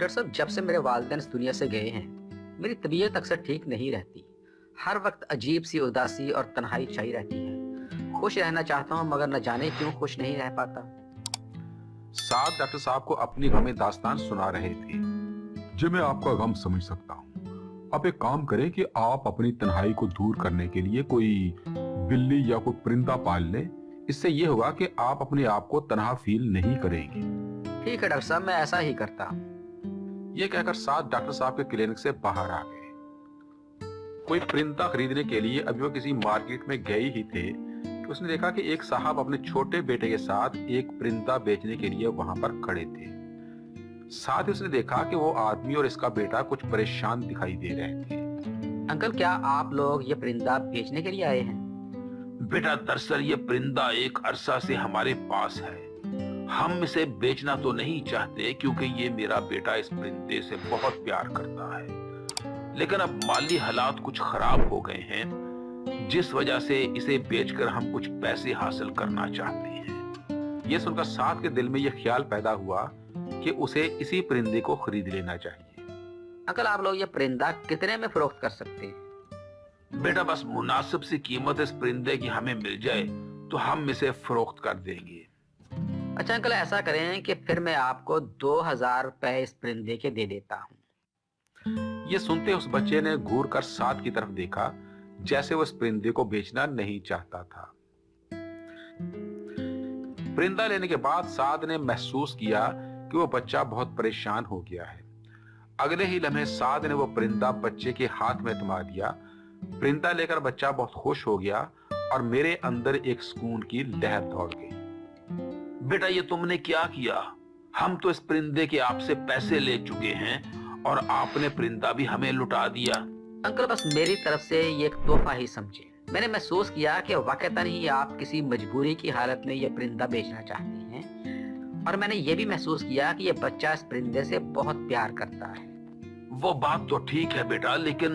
Doctor साहब, जब से मेरे वालिदैन इस दुनिया से गए हैं मेरी तबीयत अक्सर ठीक नहीं रहती। हर वक्त अजीब सी उदासी और तन्हाई छाई रहती है। खुश रहना चाहता हूँ मगर न जाने क्यों खुश नहीं रह पाता। साद डॉक्टर साहब को अपनी गमे दास्तान सुना रहे थे। जी मैं आपका गम समझ सकता हूँ। आप एक काम करें कि आप अपनी तन्हाई को दूर करने के लिए कोई बिल्ली या कोई परिंदा पाल लें। इससे ये होगा कि आप अपने आप को तन्हा फील नहीं करेंगे। ठीक है डॉक्टर साहब, मैं ऐसा ही करता। ये कहकर साद डॉक्टर साहब के क्लिनिक से बाहर आ गए। कोई परिंदा खरीदने के लिए अभी वो किसी मार्केट में गए ही थे कि उसने देखा कि एक साहब अपने छोटे बेटे के साथ एक परिंदा बेचने के लिए वहां पर खड़े थे। साथ ही उसने देखा कि वो आदमी और इसका बेटा कुछ परेशान दिखाई दे रहे थे। अंकल, क्या आप लोग ये परिंदा बेचने के लिए आए हैं? बेटा, दरअसल ये परिंदा एक अरसा से हमारे पास है। हम इसे बेचना तो नहीं चाहते क्योंकि ये मेरा बेटा इस परिंदे से बहुत प्यार करता है, लेकिन अब माली हालात कुछ खराब हो गए हैं जिस वजह से इसे बेचकर हम कुछ पैसे हासिल करना चाहते हैं। ये सुनकर साद के दिल में यह ख्याल पैदा हुआ कि उसे इसी परिंदे को खरीद लेना चाहिए। अंकल, आप लोग ये परिंदा कितने में फरोख्त कर सकते हैं? बेटा, बस मुनासिब सी कीमत इस परिंदे की हमें मिल जाए तो हम इसे फरोख्त कर देंगे। अच्छा अंकल, ऐसा करें कि फिर मैं आपको 2000 रुपए इस परिंदे के दे देता हूँ। ये सुनते उस बच्चे ने घूर कर साद की तरफ देखा, जैसे वो इस परिंदे को बेचना नहीं चाहता था। परिंदा लेने के बाद साद ने महसूस किया कि वो बच्चा बहुत परेशान हो गया है। अगले ही लम्हे साद ने वो परिंदा बच्चे के हाथ में थमा दिया। परिंदा लेकर बच्चा बहुत खुश हो गया और मेरे अंदर एक सुकून की लहर दौड़ गई। बेटा, ये तुमने क्या किया? हम तो इस परिंदे के आपसे पैसे ले चुके हैं और आपने परिंदा भी हमें लुटा दिया। अंकल, बस मेरी तरफ से ये एक तोहफा ही समझे। मैंने महसूस किया कि वाकईतन ही आप किसी मजबूरी की हालत में ये परिंदा बेचना चाहते हैं, और मैंने ये भी महसूस किया कि ये बच्चा इस परिंदे से बहुत प्यार करता है। वो बात तो ठीक है बेटा, लेकिन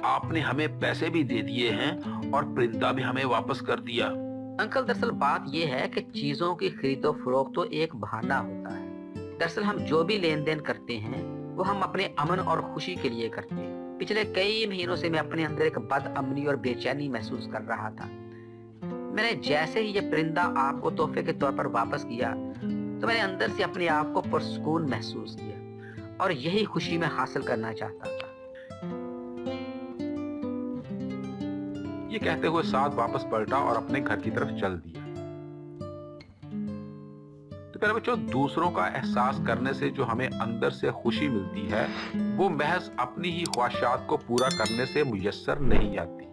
आपने हमें पैसे भी दे दिए हैं और परिंदा भी हमें वापस कर दिया। अंकल, दरअसल बात यह है कि चीजों की खरीदो फरोख्त तो एक बहाना होता है। दरअसल हम जो भी लेन देन करते हैं वो हम अपने अमन और खुशी के लिए करते हैं। पिछले कई महीनों से मैं अपने अंदर एक बदअमनी और बेचैनी महसूस कर रहा था। मैंने जैसे ही ये परिंदा आपको तोहफे के तौर पर वापस किया तो मैंने अंदर से अपने आप को पुरसुकून महसूस किया, और यही खुशी मैं हासिल करना चाहता था। ये कहते हुए साद वापस पलटा और अपने घर की तरफ चल दिया। तो प्यारे बच्चों, दूसरों का एहसास करने से जो हमें अंदर से खुशी मिलती है वो महज अपनी ही ख्वाहिशात को पूरा करने से मुयस्सर नहीं आती।